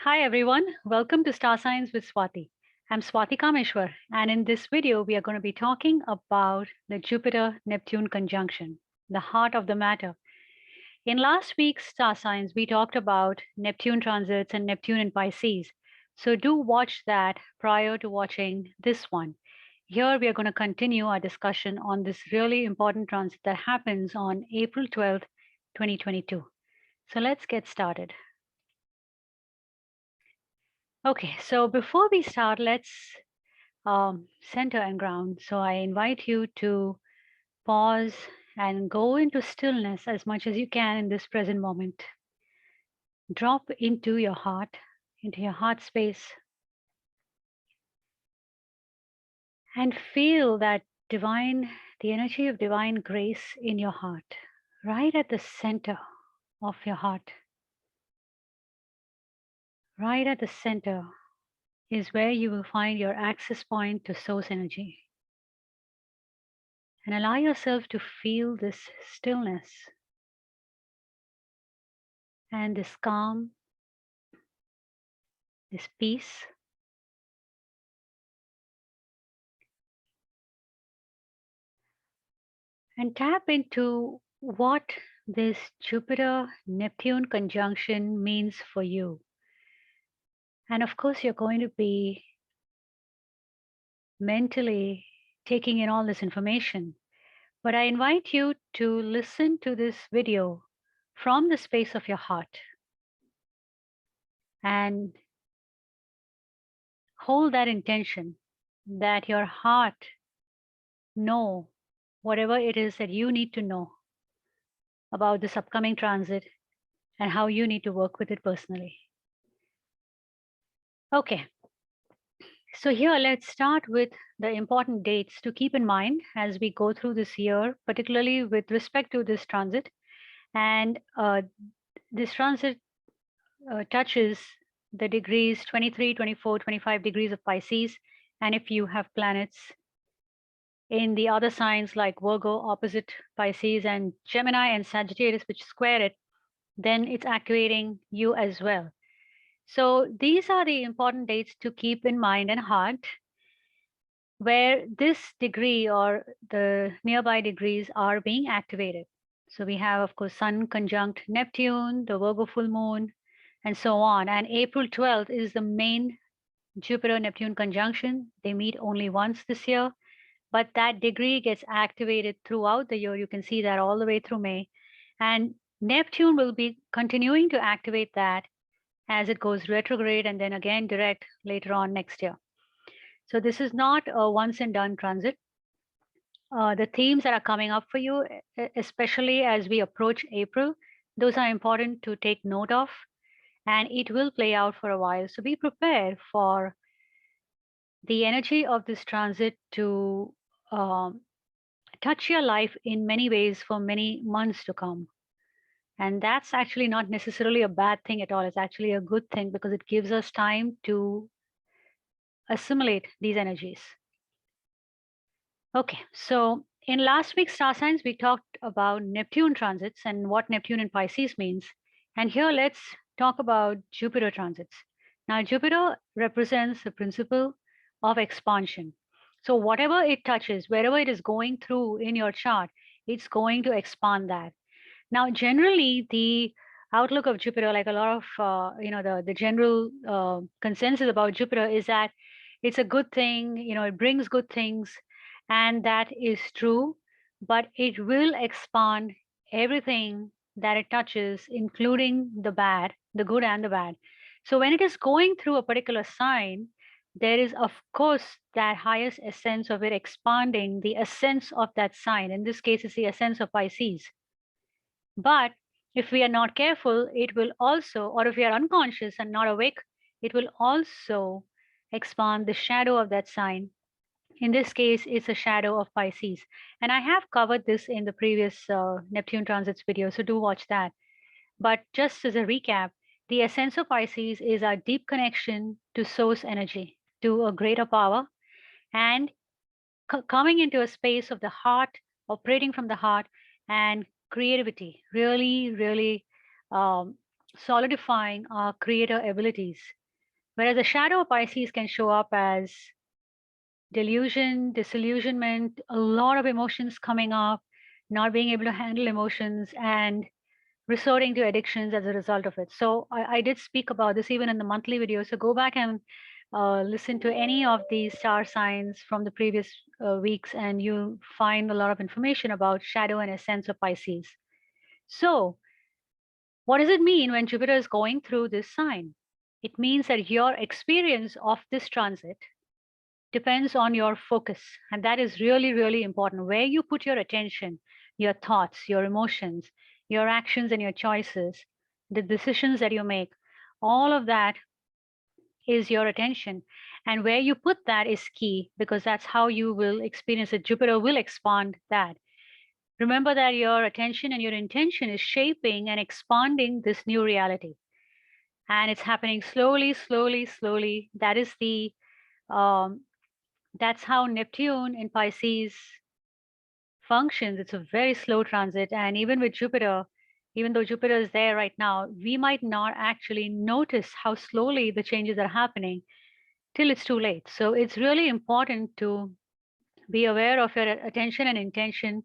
Hi everyone, welcome to Star Science with Swati. I'm Swati Kameswar, and in this video, we are going to be talking about the Jupiter Neptune conjunction, the heart of the matter. In last week's Star Science, we talked about Neptune transits and Neptune in Pisces. So do watch that prior to watching this one. Here, we are going to continue our discussion on this really important transit that happens on April 12th, 2022. So let's get started. Okay, so before we start, let's center and ground. So I invite you to pause and go into stillness as much as you can in this present moment. Drop into your heart space, and feel that the energy of divine grace in your heart, right at the center of your heart. Right at the center is where you will find your access point to source energy. And allow yourself to feel this stillness and this calm, this peace. And tap into what this Jupiter Neptune conjunction means for you. And of course, you're going to be mentally taking in all this information. But I invite you to listen to this video from the space of your heart and hold that intention that your heart know whatever it is that you need to know about this upcoming transit and how you need to work with it personally. Okay, so here let's start with the important dates to keep in mind as we go through this year, particularly with respect to this transit. And this transit touches the degrees 23, 24, 25 degrees of Pisces. And if you have planets in the other signs like Virgo opposite Pisces and Gemini and Sagittarius, which square it, then it's activating you as well. So these are the important dates to keep in mind and heart, where this degree or the nearby degrees are being activated. So we have, of course, Sun conjunct Neptune, the Virgo full moon, and so on. And April 12th is the main Jupiter-Neptune conjunction. They meet only once this year, but that degree gets activated throughout the year. You can see that all the way through May. And Neptune will be continuing to activate that as it goes retrograde and then again direct later on next year. So this is not a once and done transit. The themes that are coming up for you, especially as we approach April, those are important to take note of, and it will play out for a while. So be prepared for the energy of this transit to touch your life in many ways for many months to come. And that's actually not necessarily a bad thing at all. It's actually a good thing because it gives us time to assimilate these energies. Okay, so in last week's star signs, we talked about Neptune transits and what Neptune in Pisces means. And here let's talk about Jupiter transits. Now, Jupiter represents the principle of expansion. So whatever it touches, wherever it is going through in your chart, it's going to expand that. Now, generally, the outlook of Jupiter, like a lot of, the general consensus about Jupiter is that it's a good thing, it brings good things, and that is true, but it will expand everything that it touches, including the bad, the good and the bad. So when it is going through a particular sign, there is, of course, that highest essence of it expanding the essence of that sign. In this case, it's the essence of Pisces. But if we are not careful, it will also, or if we are unconscious and not awake, it will also expand the shadow of that sign. In this case, it's a shadow of Pisces. And I have covered this in the previous Neptune transits video, so do watch that. But just as a recap, the essence of Pisces is our deep connection to source energy, to a greater power, and coming into a space of the heart, operating from the heart, and creativity, really, really solidifying our creator abilities. Whereas the shadow of Pisces can show up as delusion, disillusionment, a lot of emotions coming up, not being able to handle emotions, and resorting to addictions as a result of it. So I did speak about this even in the monthly video. So go back and listen to any of these star signs from the previous weeks, and you find a lot of information about shadow and essence of Pisces. So what does it mean when Jupiter is going through this sign? It means that your experience of this transit depends on your focus. And that is really, really important. Where you put your attention, your thoughts, your emotions, your actions, and your choices, the decisions that you make, all of that is your attention. And where you put that is key, because that's how you will experience it. Jupiter will expand that. Remember that your attention and your intention is shaping and expanding this new reality. And it's happening slowly, slowly, slowly. Um, that's how Neptune in Pisces functions. It's a very slow transit. And even with Jupiter, even though Jupiter is there right now, we might not actually notice how slowly the changes are happening till it's too late. So it's really important to be aware of your attention and intention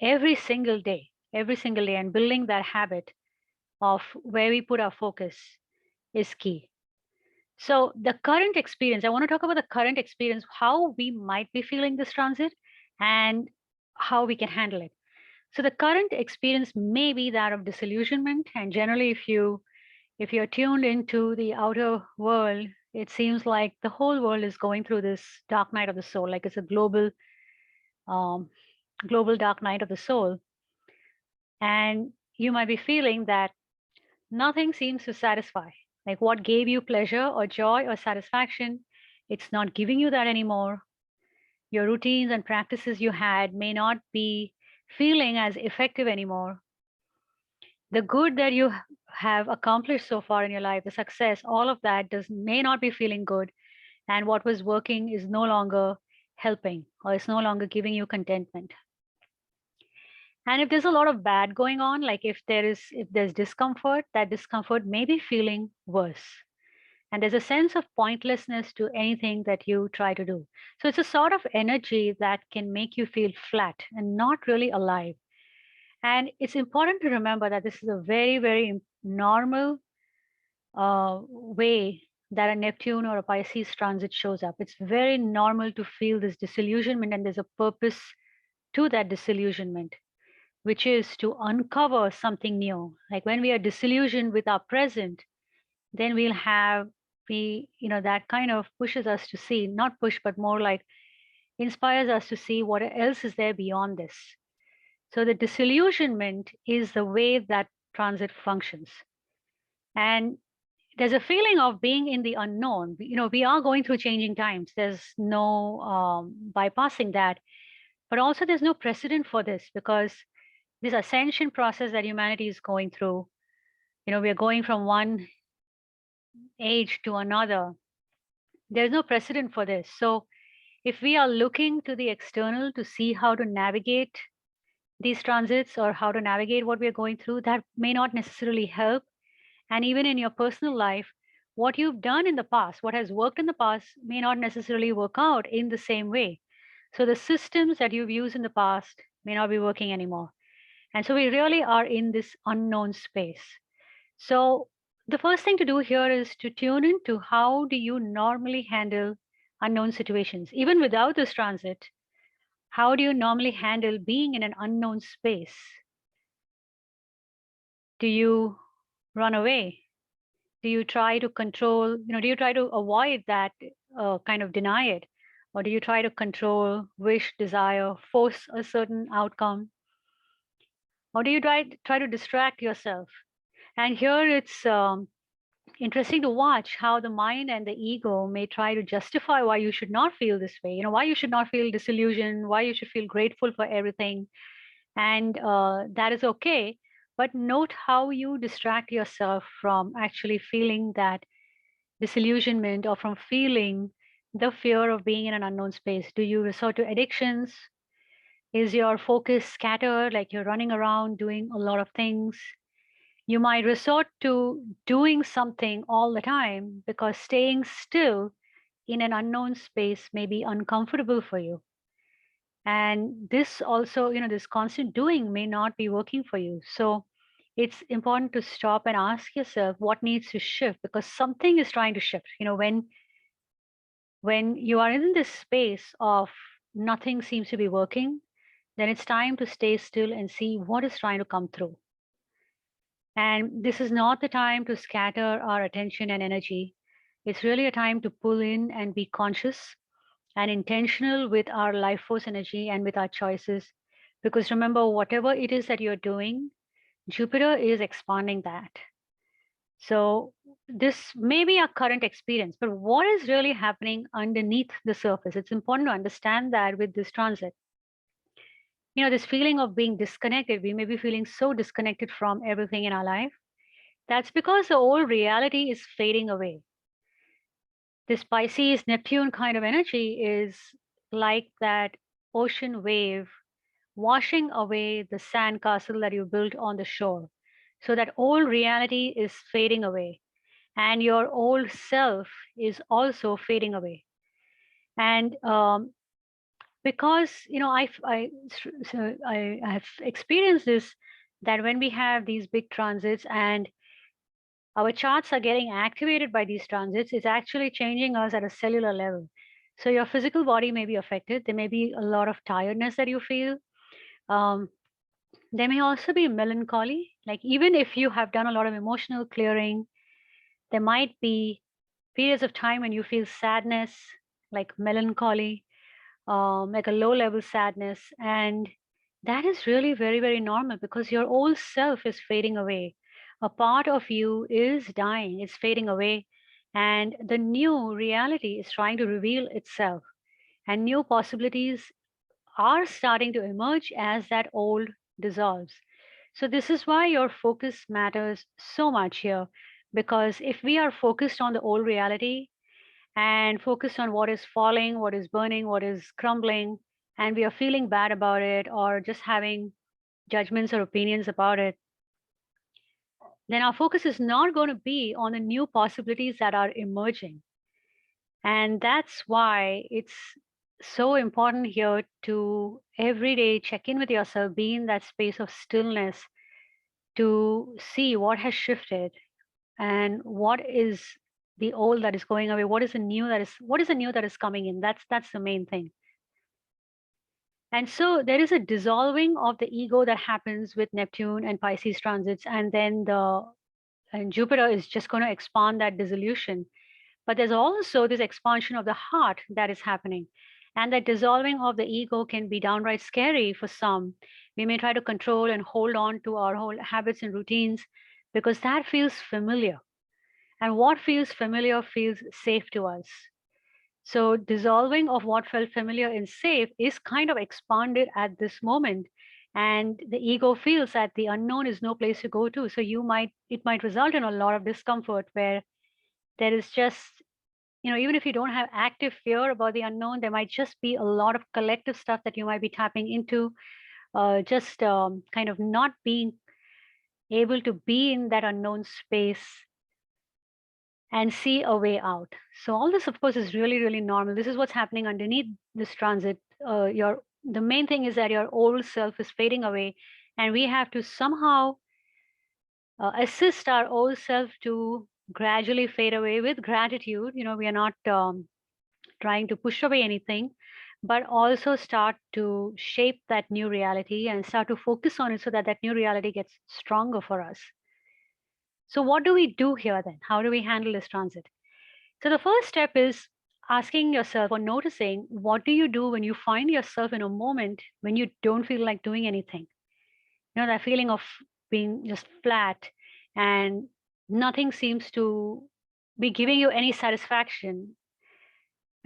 every single day, and building that habit of where we put our focus is key. So the current experience, I want to talk about the current experience, how we might be feeling this transit and how we can handle it. So the current experience may be that of disillusionment. And generally, if you're tuned into the outer world, it seems like the whole world is going through this dark night of the soul, like it's a um, global dark night of the soul. And you might be feeling that nothing seems to satisfy. Like what gave you pleasure or joy or satisfaction, it's not giving you that anymore. Your routines and practices you had may not be feeling as effective anymore. The good that you have accomplished so far in your life, the success, all of that may not be feeling good. And what was working is no longer helping, or it's no longer giving you contentment. And if there's a lot of bad going on, like if there's discomfort, that discomfort may be feeling worse. And there's a sense of pointlessness to anything that you try to do. So it's a sort of energy that can make you feel flat and not really alive. And it's important to remember that this is a very, very normal way that a Neptune or a Pisces transit shows up. It's very normal to feel this disillusionment, and there's a purpose to that disillusionment, which is to uncover something new. Like when we are disillusioned with our present, then that kind of pushes us to see, not push, but more like inspires us to see what else is there beyond this. So the disillusionment is the way that transit functions. And there's a feeling of being in the unknown. We are going through changing times. There's no bypassing that. But also there's no precedent for this, because this ascension process that humanity is going through, we are going from one age to another. There's no precedent for this. So if we are looking to the external to see how to navigate these transits or how to navigate what we are going through, that may not necessarily help. And even in your personal life, what you've done in the past, what has worked in the past, may not necessarily work out in the same way. So the systems that you've used in the past may not be working anymore. And so we really are in this unknown space. So the first thing to do here is to tune into how do you normally handle unknown situations. Even without this transit, how do you normally handle being in an unknown space? Do you run away? Do you try to control, do you try to avoid that, kind of deny it? Or do you try to control, wish, desire, force a certain outcome? Or do you try to distract yourself? And here it's interesting to watch how the mind and the ego may try to justify why you should not feel this way, why you should not feel disillusioned, why you should feel grateful for everything. And that is okay. But note how you distract yourself from actually feeling that disillusionment, or from feeling the fear of being in an unknown space. Do you resort to addictions? Is your focus scattered, like you're running around doing a lot of things? You might resort to doing something all the time because staying still in an unknown space may be uncomfortable for you. And this also, this constant doing may not be working for you. So it's important to stop and ask yourself what needs to shift, because something is trying to shift. When you are in this space of nothing seems to be working, then it's time to stay still and see what is trying to come through. And this is not the time to scatter our attention and energy. It's really a time to pull in and be conscious and intentional with our life force energy and with our choices. Because remember, whatever it is that you're doing, Jupiter is expanding that. So this may be our current experience, but what is really happening underneath the surface? It's important to understand that with this transit. This feeling of being disconnected, we may be feeling so disconnected from everything in our life. That's because the old reality is fading away. This Pisces Neptune kind of energy is like that ocean wave washing away the sand castle that you built on the shore. So that old reality is fading away, and your old self is also fading away. And because I have experienced this, that when we have these big transits and our charts are getting activated by these transits, it's actually changing us at a cellular level. So your physical body may be affected. There may be a lot of tiredness that you feel. Um, there may also be melancholy. Like even if you have done a lot of emotional clearing, there might be periods of time when you feel sadness, like melancholy, like a low level sadness. And that is really very, very normal because your old self is fading away. A part of you is dying, it's fading away. And the new reality is trying to reveal itself. And new possibilities are starting to emerge as that old dissolves. So, this is why your focus matters so much here. Because if we are focused on the old reality, and focused on what is falling, what is burning, what is crumbling, and we are feeling bad about it or just having judgments or opinions about it, then our focus is not going to be on the new possibilities that are emerging. And that's why it's so important here to every day check in with yourself, be in that space of stillness to see what has shifted and what is the old that is going away, what is the new that is coming in. That's the main thing. And so there is a dissolving of the ego that happens with Neptune and Pisces transits, and then and Jupiter is just going to expand that dissolution. But there's also this expansion of the heart that is happening. And that dissolving of the ego can be downright scary for some. We may try to control and hold on to our whole habits and routines because that feels familiar. And what feels familiar feels safe to us. So dissolving of what felt familiar and safe is kind of expanded at this moment. And the ego feels that the unknown is no place to go to. So it might result in a lot of discomfort where there is just, even if you don't have active fear about the unknown, there might just be a lot of collective stuff that you might be tapping into, just kind of not being able to be in that unknown space and see a way out. So all this, of course, is really, really normal. This is what's happening underneath this transit. The main thing is that your old self is fading away, and we have to somehow assist our old self to gradually fade away with gratitude. We are not trying to push away anything, but also start to shape that new reality and start to focus on it so that that new reality gets stronger for us. So what do we do here then? How do we handle this transit? So the first step is asking yourself or noticing, what do you do when you find yourself in a moment when you don't feel like doing anything? That feeling of being just flat and nothing seems to be giving you any satisfaction.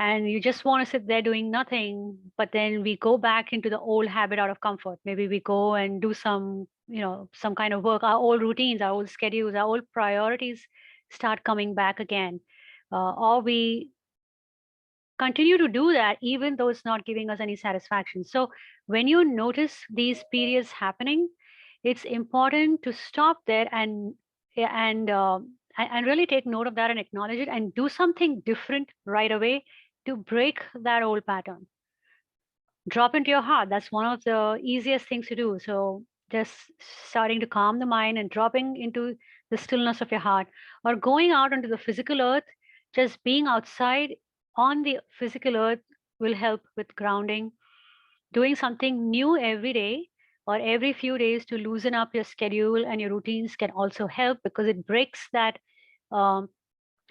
And you just want to sit there doing nothing, but then we go back into the old habit out of comfort. Maybe we go and do some kind of work. Our old routines, our old schedules, our old priorities start coming back again. Or we continue to do that even though it's not giving us any satisfaction. So when you notice these periods happening, it's important to stop there and really take note of that and acknowledge it and do something different right away to break that old pattern. Drop into your heart. That's one of the easiest things to do. So just starting to calm the mind and dropping into the stillness of your heart, or going out onto the physical earth, just being outside on the physical earth will help with grounding. Doing something new every day or every few days to loosen up your schedule and your routines can also help, because it breaks that, um,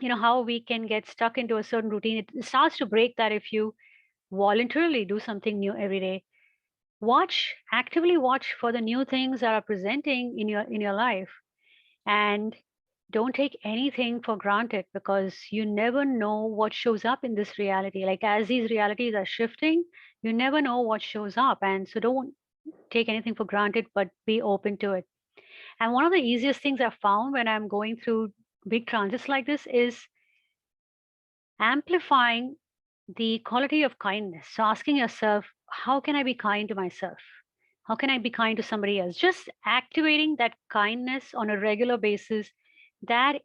how we can get stuck into a certain routine. It starts to break that if you voluntarily do something new every day. Actively watch for the new things that are presenting in your life, and don't take anything for granted, because you never know what shows up in this reality. Like, as these realities are shifting, you never know what shows up, and so don't take anything for granted, but be open to it. And one of the easiest things I've found when I'm going through big transits like this is amplifying the quality of kindness. So asking yourself, how can I be kind to myself? How can I be kind to somebody else? Just activating that kindness on a regular basis. That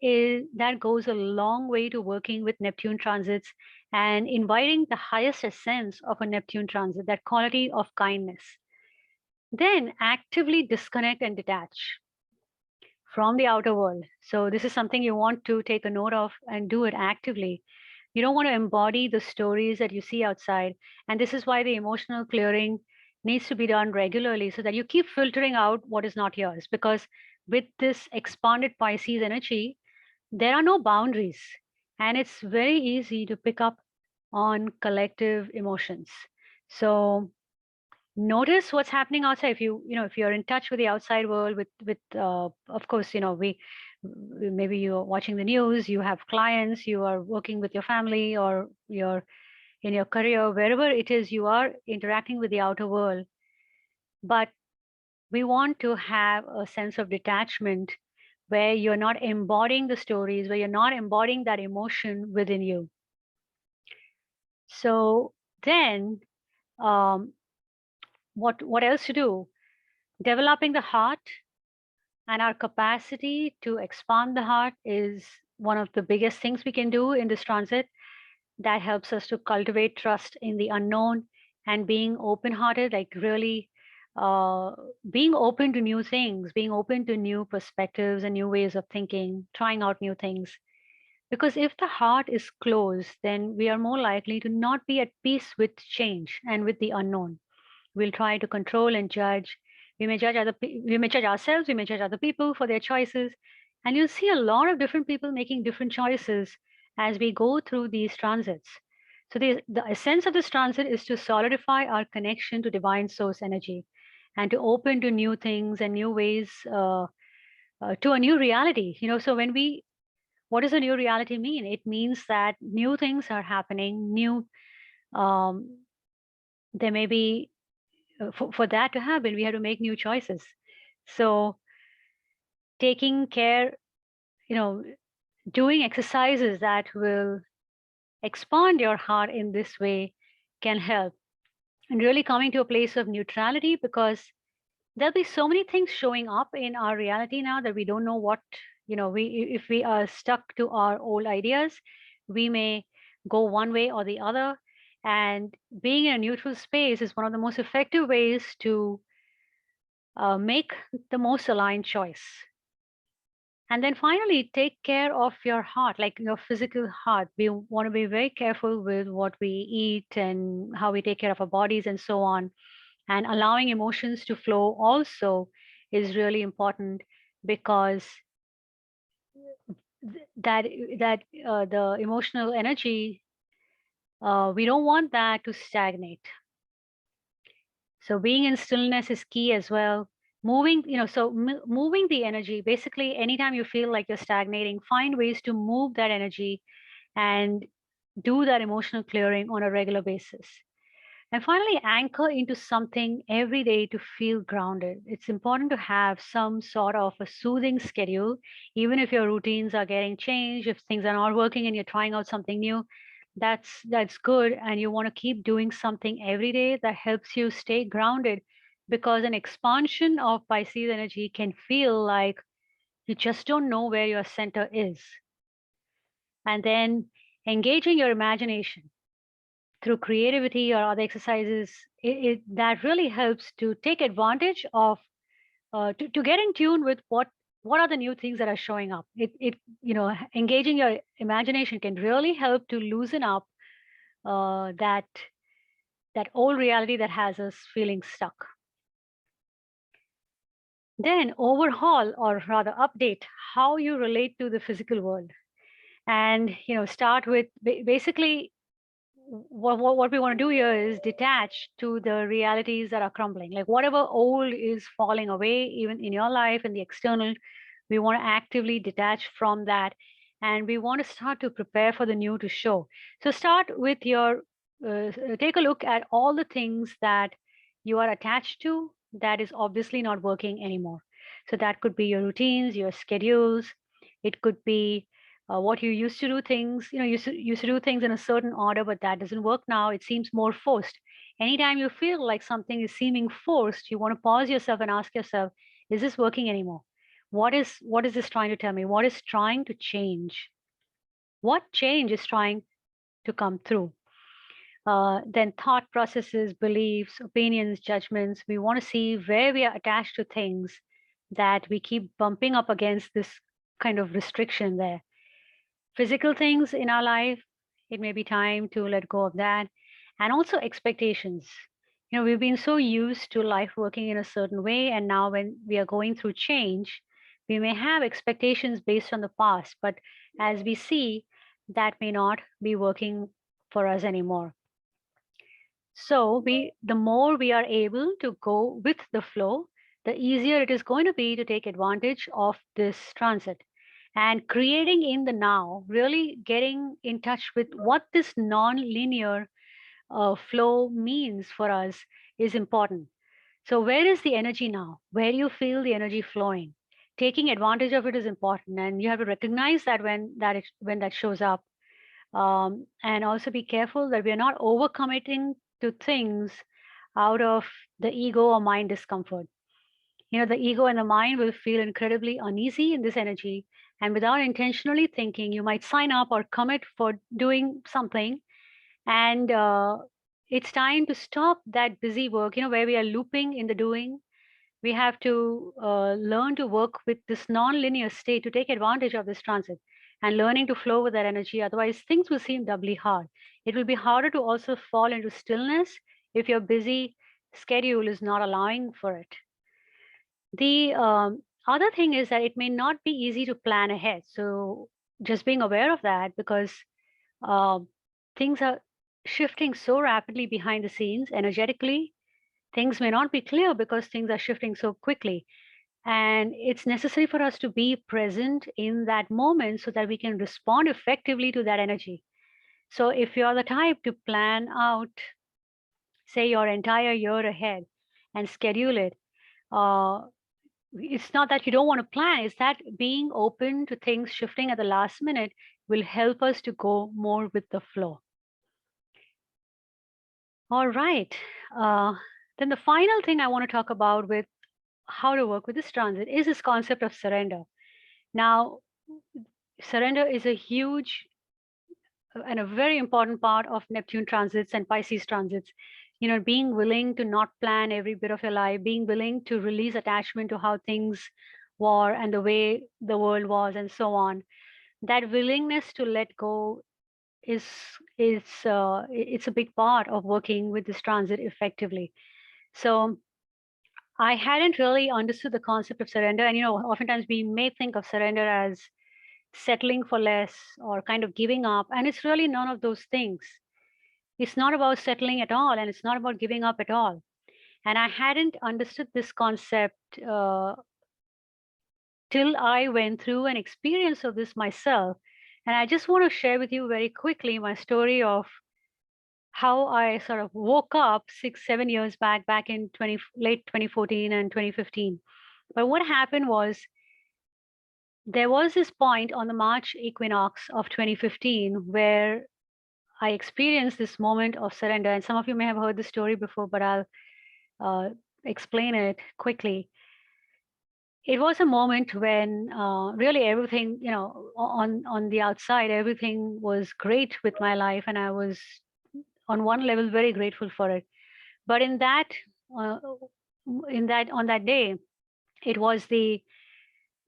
goes a long way to working with Neptune transits and inviting the highest essence of a Neptune transit, that quality of kindness. Then actively disconnect and detach from the outer world. So this is something you want to take a note of and do it actively. You don't want to embody the stories that you see outside. And this is why the emotional clearing needs to be done regularly, so that you keep filtering out what is not yours. Because with this expanded Pisces energy, there are no boundaries. And it's very easy to pick up on collective emotions. So notice what's happening outside. If you're in touch with the outside world, with of course, maybe you're watching the news, you have clients, you are working with your family, or you're in your career, wherever it is you are interacting with the outer world. But we want to have a sense of detachment, where you're not embodying the stories, where you're not embodying that emotion within you. So then, um, what else to do? Developing the heart and our capacity to expand the heart is one of the biggest things we can do in this transit. That helps us to cultivate trust in the unknown and being open hearted, like really being open to new things, being open to new perspectives and new ways of thinking, trying out new things. Because if the heart is closed, then we are more likely to not be at peace with change and with the unknown. We'll try to control and judge. We may judge ourselves, we may judge other people for their choices. And you'll see a lot of different people making different choices as we go through these transits. So the essence of this transit is to solidify our connection to divine source energy and to open to new things and new ways, to a new reality. So what does a new reality mean? It means that new things are happening, um, there may be, for that to happen, we have to make new choices. So taking care, you know, doing exercises that will expand your heart in this way can help. And really coming to a place of neutrality, because there'll be so many things showing up in our reality now that we don't know what, if we are stuck to our old ideas, we may go one way or the other. And being in a neutral space is one of the most effective ways to make the most aligned choice. And then finally, take care of your heart, like your physical heart. We want to be very careful with what we eat and how we take care of our bodies and so on. And allowing emotions to flow also is really important, because the emotional energy, we don't want that to stagnate. So being in stillness is key as well. Moving, moving the energy. Basically, anytime you feel like you're stagnating, find ways to move that energy and do that emotional clearing on a regular basis. And finally, anchor into something every day to feel grounded. It's important to have some sort of a soothing schedule, even if your routines are getting changed, if things are not working and you're trying out something new. That's good, and you want to keep doing something every day that helps you stay grounded, because an expansion of Pisces energy can feel like you just don't know where your center is. And then engaging your imagination through creativity or other exercises, that really helps to take advantage of, to get in tune with what are the new things that are showing up. Engaging your imagination can really help to loosen up that old reality that has us feeling stuck. Then overhaul, or rather update, how you relate to the physical world. And start with basically what we want to do here is detach to the realities that are crumbling. Like whatever old is falling away, even in your life and the external, we want to actively detach from that. And we want to start to prepare for the new to show. So start with take a look at all the things that you are attached to that is obviously not working anymore. So that could be your routines, your schedules. It could be what you used to do things, used to do things in a certain order, but that doesn't work now. It seems more forced. Anytime you feel like something is seeming forced, you want to pause yourself and ask yourself, is this working anymore? What is this trying to tell me? What is trying to change? What change is trying to come through? Then thought processes, beliefs, opinions, judgments. We want to see where we are attached to things that we keep bumping up against this kind of restriction there. Physical things in our life, it may be time to let go of that. And also expectations. We've been so used to life working in a certain way, and now when we are going through change, we may have expectations based on the past, but as we see, that may not be working for us anymore. So the more we are able to go with the flow, the easier it is going to be to take advantage of this transit. And creating in the now, really getting in touch with what this non-linear flow means for us is important. So where is the energy now? Where do you feel the energy flowing? Taking advantage of it is important, and you have to recognize that when that shows up, and also be careful that we are not overcommitting to things out of the ego or mind discomfort. The ego and the mind will feel incredibly uneasy in this energy, and without intentionally thinking, you might sign up or commit for doing something, and it's time to stop that busy work, where we are looping in the doing. We have to learn to work with this non-linear state to take advantage of this transit and learning to flow with that energy. Otherwise, things will seem doubly hard. It will be harder to also fall into stillness if your busy schedule is not allowing for it. The other thing is that it may not be easy to plan ahead. So just being aware of that, because uh, things are shifting so rapidly behind the scenes energetically. Things may not be clear because things are shifting so quickly. And it's necessary for us to be present in that moment so that we can respond effectively to that energy. So if you're the type to plan out, say, your entire year ahead and schedule it, uh, it's not that you don't want to plan, it's that being open to things shifting at the last minute will help us to go more with the flow. All right. Then the final thing I want to talk about with how to work with this transit is this concept of surrender. Now, surrender is a huge and a very important part of Neptune transits and Pisces transits. Being willing to not plan every bit of your life, being willing to release attachment to how things were and the way the world was, and so on. That willingness to let go is it's a big part of working with this transit effectively. So I hadn't really understood the concept of surrender, and oftentimes we may think of surrender as settling for less or kind of giving up, and it's really none of those things. It's not about settling at all, and it's not about giving up at all. And I hadn't understood this concept till I went through an experience of this myself. And I just want to share with you very quickly my story of how I sort of woke up 6, 7 years back in late 2014 and 2015. But what happened was, there was this point on the March equinox of 2015 where I experienced this moment of surrender. And some of you may have heard the story before, but I'll explain it quickly. It was a moment when really everything, on the outside, everything was great with my life, and I was on one level very grateful for it. But uh, on that day, it was the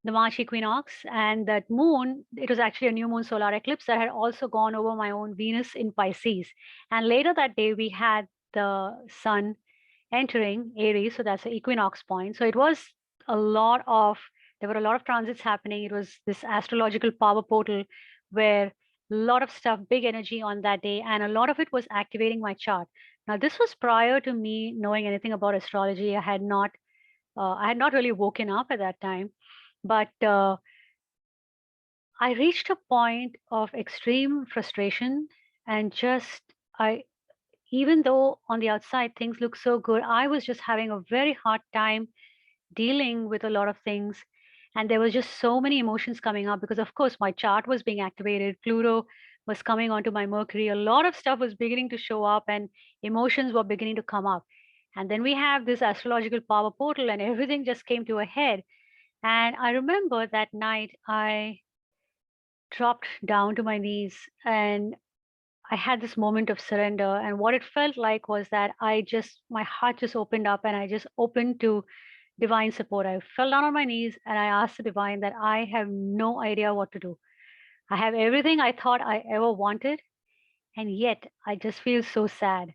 March equinox, and that moon, it was actually a new moon solar eclipse that had also gone over my own Venus in Pisces. And later that day, we had the sun entering Aries, so that's the equinox point. So it was a lot of, there were a lot of transits happening. It was this astrological power portal where a lot of stuff, big energy on that day, and a lot of it was activating my chart. Now, this was prior to me knowing anything about astrology. I had not really woken up at that time, but I reached a point of extreme frustration and just I even though on the outside things look so good, I was just having a very hard time dealing with a lot of things. And there was just so many emotions coming up because, of course, my chart was being activated. Pluto was coming onto my Mercury. A lot of stuff was beginning to show up and emotions were beginning to come up. And then we have this astrological power portal, and everything just came to a head. And I remember that night I dropped down to my knees and I had this moment of surrender. And what it felt like was that my heart just opened up and I just opened to divine support. I fell down on my knees and I asked the divine that I have no idea what to do. I have everything I thought I ever wanted, and yet I just feel so sad.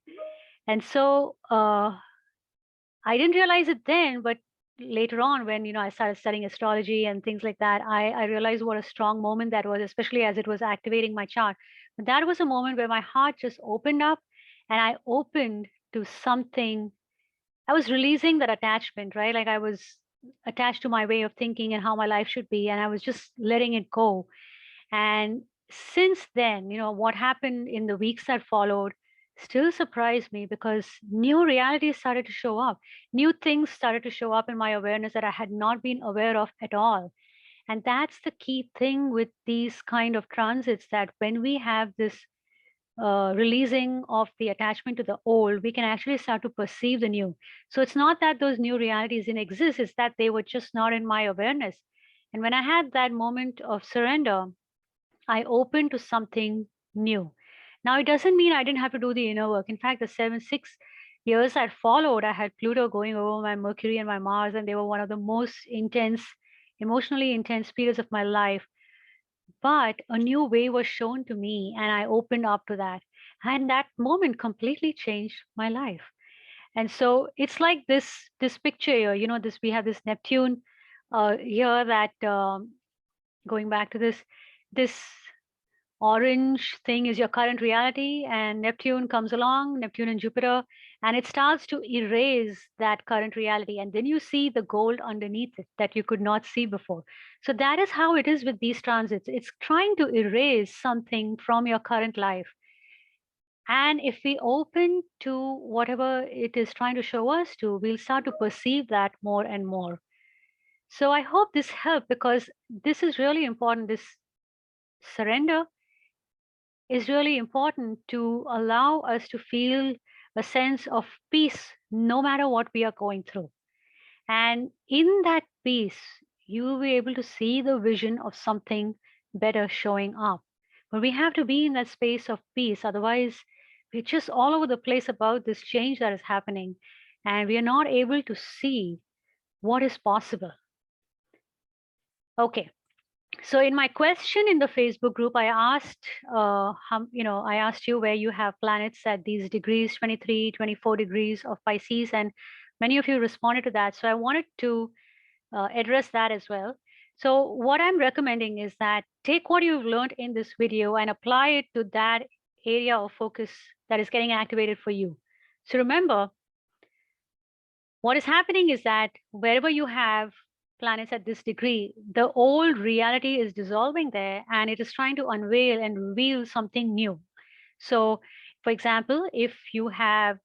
And so I didn't realize it then, but later on, when I started studying astrology and things like that, I realized what a strong moment that was, especially as it was activating my chart. But that was a moment where my heart just opened up, and I opened to something. I was releasing that attachment, right? Like I was attached to my way of thinking and how my life should be, and I was just letting it go. And since then, what happened in the weeks that followed still surprised me because new realities started to show up. New things started to show up in my awareness that I had not been aware of at all. And that's the key thing with these kind of transits, that when we have this releasing of the attachment to the old, we can actually start to perceive the new. So it's not that those new realities didn't exist, it's that they were just not in my awareness. And when I had that moment of surrender, I opened to something new. Now, it doesn't mean I didn't have to do the inner work. In fact, the 6 years that followed, I had Pluto going over my Mercury and my Mars, and they were one of the most intense, emotionally intense periods of my life. But a new way was shown to me, and I opened up to that. And that moment completely changed my life. And so it's like this picture here. This we have this Neptune here that going back to this orange thing is your current reality, and Neptune comes along, Neptune and Jupiter, and it starts to erase that current reality. And then you see the gold underneath it that you could not see before. So that is how it is with these transits. It's trying to erase something from your current life. And if we open to whatever it is trying to show us to, we'll start to perceive that more and more. So I hope this helped, because this is really important. This surrender is really important to allow us to feel a sense of peace no matter what we are going through. And in that peace, you will be able to see the vision of something better showing up. But we have to be in that space of peace. Otherwise, we're just all over the place about this change that is happening, and we are not able to see what is possible. Okay. So in my question in the Facebook group, I asked, I asked you where you have planets at these degrees, 23, 24 degrees of Pisces, and many of you responded to that. So I wanted to address that as well. So what I'm recommending is that take what you've learned in this video and apply it to that area of focus that is getting activated for you. So remember, what is happening is that wherever you have planets at this degree, the old reality is dissolving there, and it is trying to unveil and reveal something new. So, for example, if you have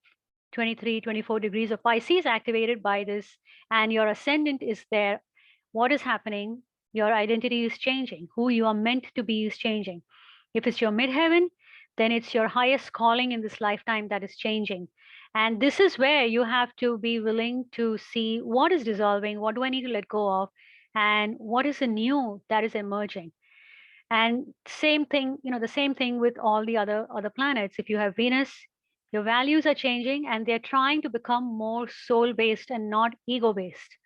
23, 24 degrees of Pisces activated by this, and your ascendant is there, what is happening? Your identity is changing. Who you are meant to be is changing. If it's your midheaven, then it's your highest calling in this lifetime that is changing. And this is where you have to be willing to see what is dissolving, what do I need to let go of, and what is the new that is emerging. And same thing, the same thing with all the other planets. If you have Venus, your values are changing and they're trying to become more soul based and not ego based.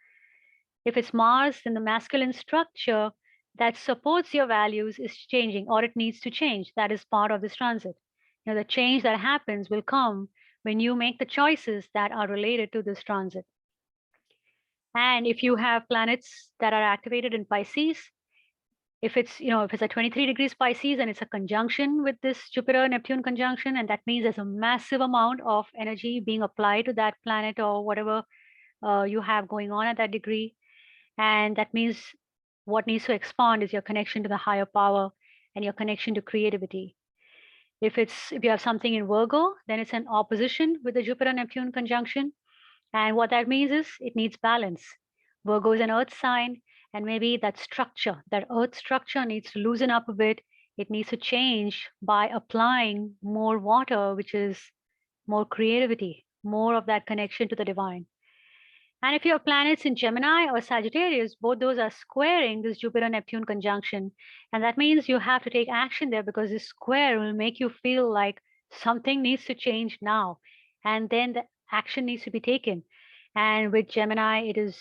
If it's Mars, then the masculine structure that supports your values is changing, or it needs to change. That is part of this transit. The change that happens will come when you make the choices that are related to this transit. And if you have planets that are activated in Pisces, if it's at 23 degrees Pisces and it's a conjunction with this Jupiter Neptune conjunction, and that means there's a massive amount of energy being applied to that planet or whatever you have going on at that degree. And that means what needs to expand is your connection to the higher power and your connection to creativity. If you have something in Virgo, then it's an opposition with the Jupiter Neptune conjunction. And what that means is it needs balance. Virgo is an earth sign, and maybe that structure, that earth structure needs to loosen up a bit. It needs to change by applying more water, which is more creativity, more of that connection to the divine. And if you have planets in Gemini or Sagittarius, both those are squaring this Jupiter Neptune conjunction. And that means you have to take action there, because this square will make you feel like something needs to change now. And then the action needs to be taken. And with Gemini, it is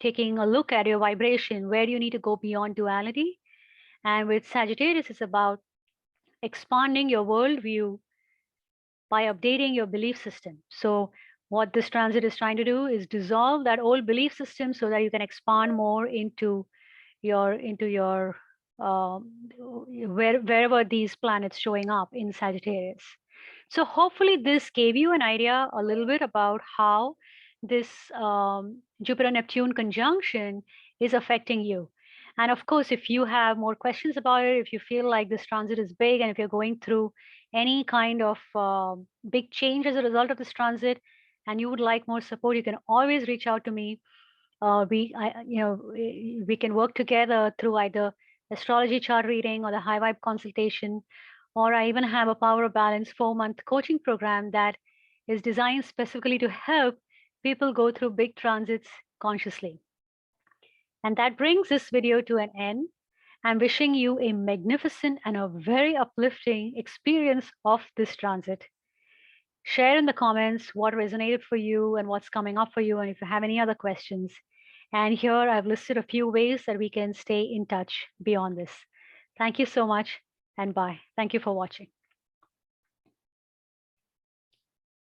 taking a look at your vibration. Where do you need to go beyond duality? And with Sagittarius, it's about expanding your worldview by updating your belief system. So what this transit is trying to do is dissolve that old belief system so that you can expand more into your wherever these planets showing up in Sagittarius. So hopefully this gave you an idea a little bit about how this Jupiter Neptune conjunction is affecting you. And of course, if you have more questions about it, if you feel like this transit is big, and if you're going through any kind of big change as a result of this transit, and you would like more support, you can always reach out to me. We can work together through either astrology chart reading or the high vibe consultation, or I even have a Power of Balance 4-month coaching program that is designed specifically to help people go through big transits consciously. And that brings this video to an end. I'm wishing you a magnificent and a very uplifting experience of this transit. Share in the comments what resonated for you and what's coming up for you, and if you have any other questions. And here I've listed a few ways that we can stay in touch beyond this. Thank you so much, and bye. Thank you for watching.